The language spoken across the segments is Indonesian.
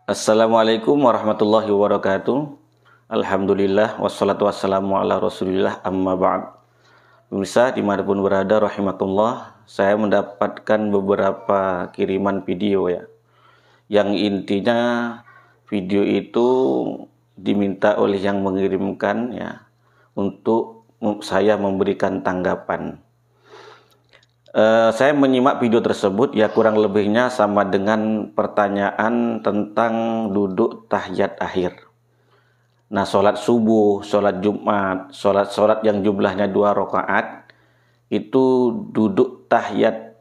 Assalamualaikum warahmatullahi wabarakatuh. Alhamdulillah wassalatu wassalamu ala rasulillah amma ba'd. Pemirsa dimanapun berada rahimakumullah, saya mendapatkan beberapa kiriman video ya, yang intinya video itu diminta oleh yang mengirimkan ya untuk saya memberikan tanggapan. Saya menyimak video tersebut ya, kurang lebihnya sama dengan pertanyaan tentang duduk tahiyat akhir. Nah, sholat subuh, sholat Jumat, sholat yang jumlahnya 2 rakaat itu duduk tahiyat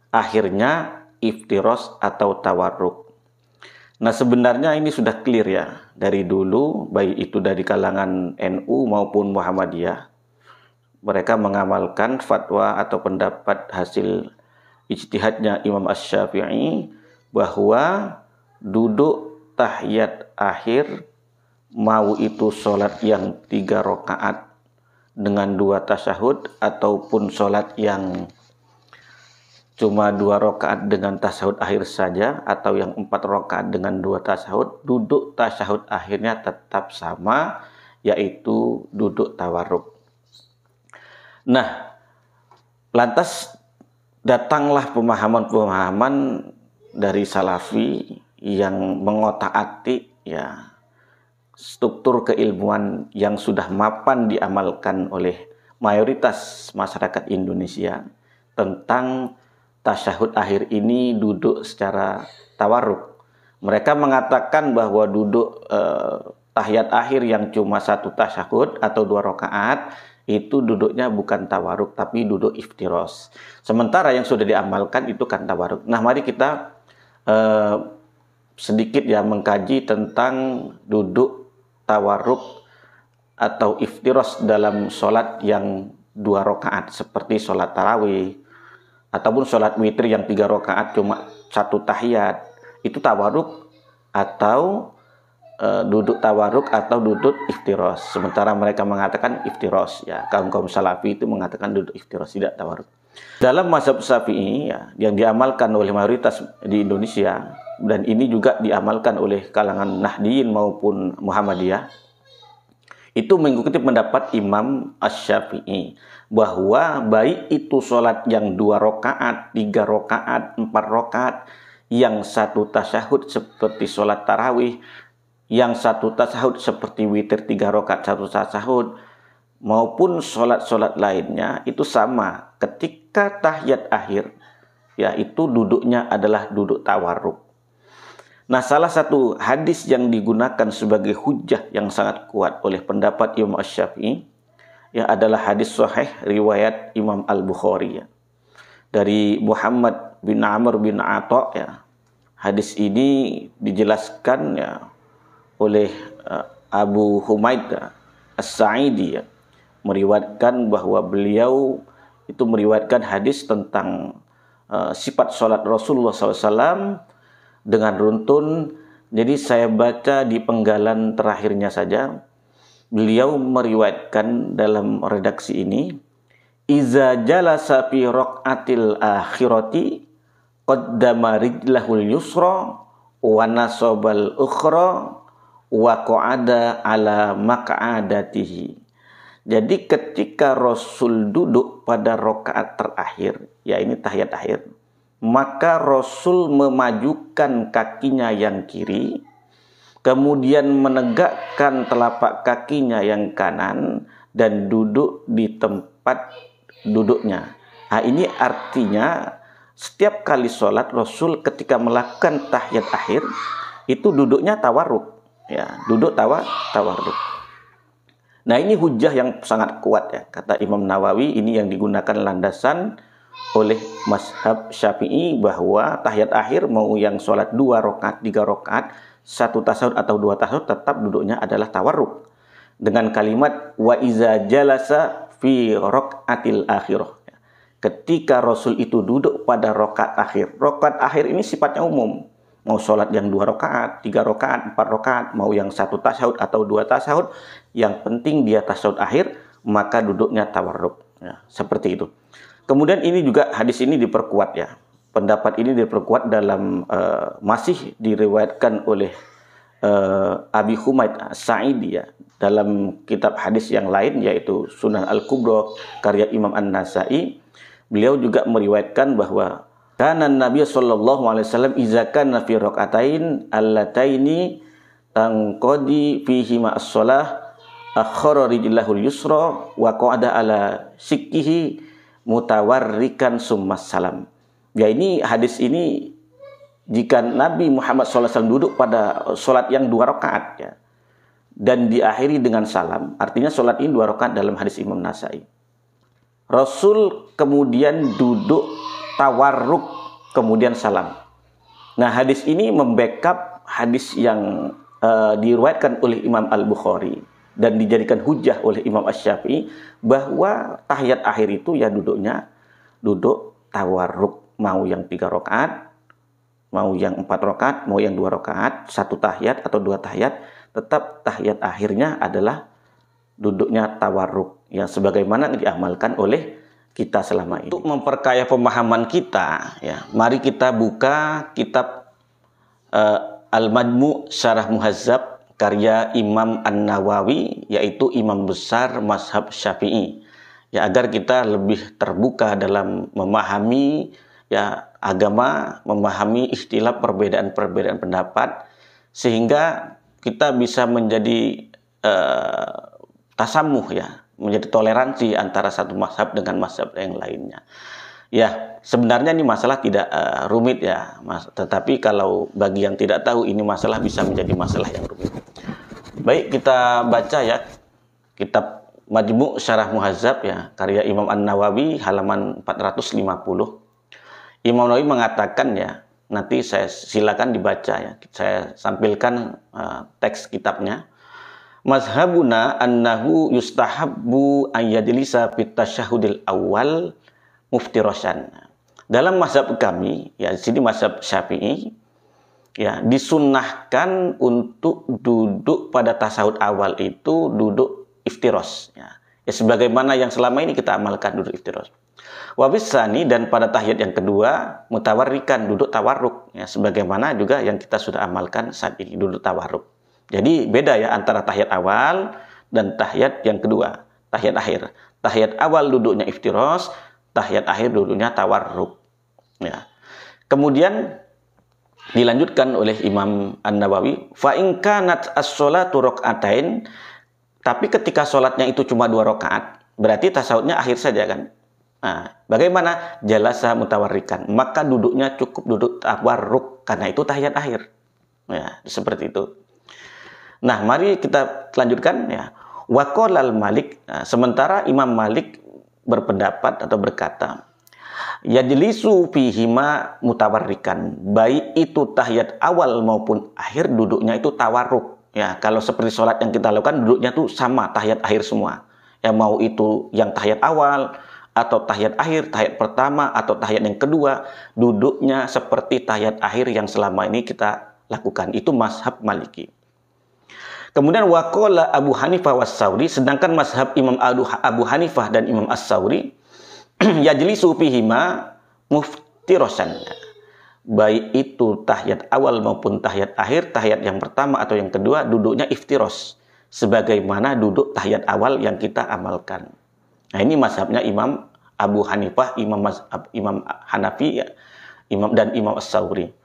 akhirnya iftiros atau tawarruk. Nah, sebenarnya ini sudah clear ya dari dulu, baik itu dari kalangan NU maupun Muhammadiyah. Mereka mengamalkan fatwa atau pendapat hasil ijtihadnya Imam Asy-Syafi'i bahwa duduk tahiyat akhir, mau itu sholat yang 3 rakaat dengan 2 tasyahud ataupun sholat yang cuma 2 rakaat dengan tasyahud akhir saja atau yang 4 rakaat dengan 2 tasyahud, duduk tasyahud akhirnya tetap sama, yaitu duduk tawarruk. Nah, lantas datanglah pemahaman-pemahaman dari Salafi yang mengotak-atik ya struktur keilmuan yang sudah mapan diamalkan oleh mayoritas masyarakat Indonesia tentang tasyahud akhir ini duduk secara tawarruk. Mereka mengatakan bahwa duduk tahiyat akhir yang cuma 1 tasyahud atau 2 rakaat itu duduknya bukan tawarruk tapi duduk iftiros. Sementara yang sudah diamalkan itu kan tawarruk. Nah, mari kita sedikit ya mengkaji tentang duduk tawarruk atau iftiros dalam sholat yang 2 rakaat seperti sholat tarawih ataupun sholat witir yang 3 rakaat cuma 1 tahiyat. Itu tawarruk atau duduk tawarruk atau duduk iftiros. Sementara mereka mengatakan iftiros ya, kaum Salafi itu mengatakan duduk iftiros, tidak tawarruk. Dalam mazhab Syafi'i ya, yang diamalkan oleh mayoritas di Indonesia dan ini juga diamalkan oleh kalangan Nahdiyin maupun Muhammadiyah, itu mengikuti pendapat Imam Asy-Syafi'i bahwa baik itu sholat yang 2 rakaat, 3 rakaat, 4 rakaat, yang 1 tasyahud seperti sholat tarawih, yang 1 tasyahud seperti witir 3 rakaat 1 tasyahud, maupun sholat-sholat lainnya itu sama. Ketika tahiyat akhir, yaitu duduknya adalah duduk tawarruk. Nah, salah satu hadis yang digunakan sebagai hujjah yang sangat kuat oleh pendapat Imam Asy-Syafi'i ya adalah hadis sahih riwayat Imam Al-Bukhari ya, dari Muhammad bin Amr bin Atha ya. Hadis ini dijelaskan ya oleh Abu Humaid As-Sa'idi ya, meriwayatkan bahwa beliau itu meriwayatkan hadis tentang sifat sholat Rasulullah SAW dengan runtun. Jadi saya baca di penggalan terakhirnya saja. Beliau meriwayatkan dalam redaksi ini, iza jalasa fi raqatil akhirati qaddama rijlahul yusra wa nasabal ukhra wa qa'ada ala maq'adatihi. Jadi ketika Rasul duduk pada rakaat terakhir, ya ini tahiyat akhir, maka Rasul memajukan kakinya yang kiri, kemudian menegakkan telapak kakinya yang kanan dan duduk di tempat duduknya. Nah, ini artinya setiap kali sholat Rasul ketika melakukan tahiyat akhir itu duduknya tawarruk. Ya, duduk tawarruk. Nah, ini hujah yang sangat kuat ya, kata Imam Nawawi. Ini yang digunakan landasan oleh mazhab Syafi'i bahwa tahiyat akhir mau yang sholat 2 rakaat, 3 rakaat, 1 tasyahud atau 2 tasyahud tetap duduknya adalah tawarruk dengan kalimat wa iza jalasa fi raqatil akhirah. Ketika Rasul itu duduk pada rakaat akhir. Rakaat akhir ini sifatnya umum. Mau sholat yang 2 rakaat, 3 rakaat, 4 rakaat, mau yang 1 tasyahud atau 2 tasyahud, yang penting dia tasyahud akhir, maka duduknya tawarruk. Ya, seperti itu. Kemudian ini juga hadis ini diperkuat ya pendapat ini diperkuat dalam masih diriwayatkan oleh Abi Humaid Sa'idi ya, dalam kitab hadis yang lain yaitu Sunan Al-Kubra karya Imam An-Nasai. Beliau juga meriwayatkan bahwa kana Nabi sallallahu alaihi wasallam idza kana fi rak'atain allataini tanqadi fihi ma as-shalah akhara rijlahul yusra wa qa'ada ala sikkihi mutawarrikan summa salam. Ya, ini hadis ini jika Nabi Muhammad SAW duduk pada sholat yang 2 rakaat ya, dan diakhiri dengan salam, artinya sholat ini 2 rakaat dalam hadis Imam Nasai. Rasul kemudian duduk tawarruk kemudian salam. Nah, hadis ini membackup hadis yang diriwayatkan oleh Imam Al-Bukhari dan dijadikan hujah oleh Imam Asy-Syafi'i bahwa tahiyat akhir itu ya duduk tawarruk, mau yang 3 rakaat, mau yang 4 rakaat, mau yang 2 rakaat, 1 tahiyat atau 2 tahiyat, tetap tahiyat akhirnya adalah duduknya tawarruk yang sebagaimana diamalkan oleh kita selama ini. Untuk memperkaya pemahaman kita ya, mari kita buka kitab Al-Majmu' Syarah Muhazzab karya Imam An-Nawawi, yaitu imam besar mazhab Syafi'i. Ya, agar kita lebih terbuka dalam memahami ya agama, memahami istilah perbedaan-perbedaan pendapat, sehingga kita bisa menjadi tasamuh ya, menjadi toleransi antara satu mazhab dengan mazhab yang lainnya. Ya, sebenarnya ini masalah tidak rumit ya, tetapi kalau bagi yang tidak tahu ini masalah bisa menjadi masalah yang rumit. Baik, kita baca ya kitab Majmu' Syarah Muhazzab ya, karya Imam An-Nawawi halaman 450. Imam Nawawi mengatakan ya, nanti saya silakan dibaca ya, saya sampilkan teks kitabnya. Mazhabuna annahu yustahabbu an yajlisa fit tasyahhudil awal muftirasyan. Dalam mazhab kami ya, di sini mazhab Syafi'i ya, disunnahkan untuk duduk pada tasyahud awal itu duduk iftiros ya. Ya, sebagaimana yang selama ini kita amalkan duduk iftiros. Wabisani, dan pada tahiyat yang kedua mutawarrikan, duduk tawarruk ya, sebagaimana juga yang kita sudah amalkan saat ini duduk tawarruk. Jadi beda ya antara tahiyat awal dan tahiyat yang kedua, tahiyat akhir. Tahiyat awal duduknya iftiros, tahiyat akhir duduknya tawarruk ya. Kemudian dilanjutkan oleh Imam An-Nawawi, fa in kanat as-sholatu rak'atain, tapi ketika sholatnya itu cuma 2 rakaat, berarti tasyahudnya akhir saja kan. Nah, bagaimana? Jalasa mutawarrikan, maka duduknya cukup duduk tawarruk karena itu tahiyat akhir. Ya, seperti itu. Nah, mari kita lanjutkan ya. Wa qala Malik, nah, sementara Imam Malik berpendapat atau berkata, yajlisu fihima mutawarrikan, baik itu tahiyat awal maupun akhir duduknya itu tawarruk. Ya, kalau seperti sholat yang kita lakukan duduknya tuh sama tahiyat akhir semua. Ya, mau itu yang tahiyat awal atau tahiyat akhir, tahiyat pertama atau tahiyat yang kedua, duduknya seperti tahiyat akhir yang selama ini kita lakukan. Itu mazhab Maliki. Kemudian waqala Abu Hanifah was-Sauri, sedangkan mazhab Imam Abu Hanifah dan Imam As-Sauri yajlisu fihima muftirasan, baik itu tahiyat awal maupun tahiyat akhir, tahiyat yang pertama atau yang kedua duduknya iftiros sebagaimana duduk tahiyat awal yang kita amalkan. Nah, ini mazhabnya Imam Abu Hanifah, Imam Hanafi, dan Imam As-Sauri.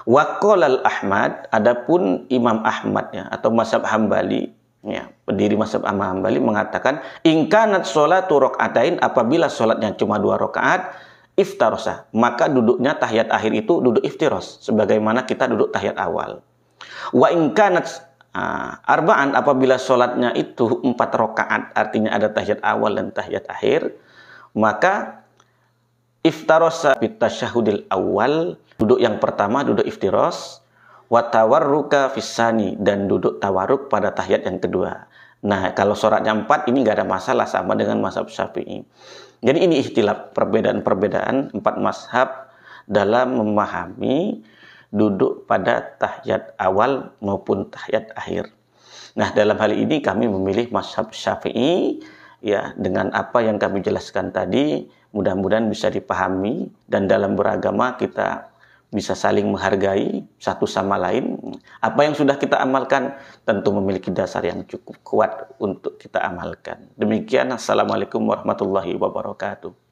Wa qala Ahmad, adapun Imam Ahmad ya, atau mazhab Hambali ya, pendiri mazhab Hambali mengatakan in kanat sholatu rak'atain, apabila sholatnya cuma 2 rakaat, iftarosa, maka duduknya tahiyat akhir itu duduk iftiros sebagaimana kita duduk tahiyat awal. Wa in kanat arba'an, apabila sholatnya itu 4 rakaat, artinya ada tahiyat awal dan tahiyat akhir, maka iftarosa fit tasyahhudil awal, duduk yang pertama duduk iftiros, wa tawarruka fisani, dan duduk tawarruk pada tahiyat yang kedua. Nah, kalau sholatnya 4 ini nggak ada masalah, sama dengan mazhab Syafi'i. Jadi ini istilah perbedaan-perbedaan 4 mazhab dalam memahami duduk pada tahiyat awal maupun tahiyat akhir. Nah, dalam hal ini kami memilih mazhab Syafi'i ya, dengan apa yang kami jelaskan tadi, Mudah-mudahan bisa dipahami dan dalam beragama kita bisa saling menghargai satu sama lain. Apa yang sudah kita amalkan tentu memiliki dasar yang cukup kuat untuk kita amalkan. Demikian, Assalamualaikum warahmatullahi wabarakatuh.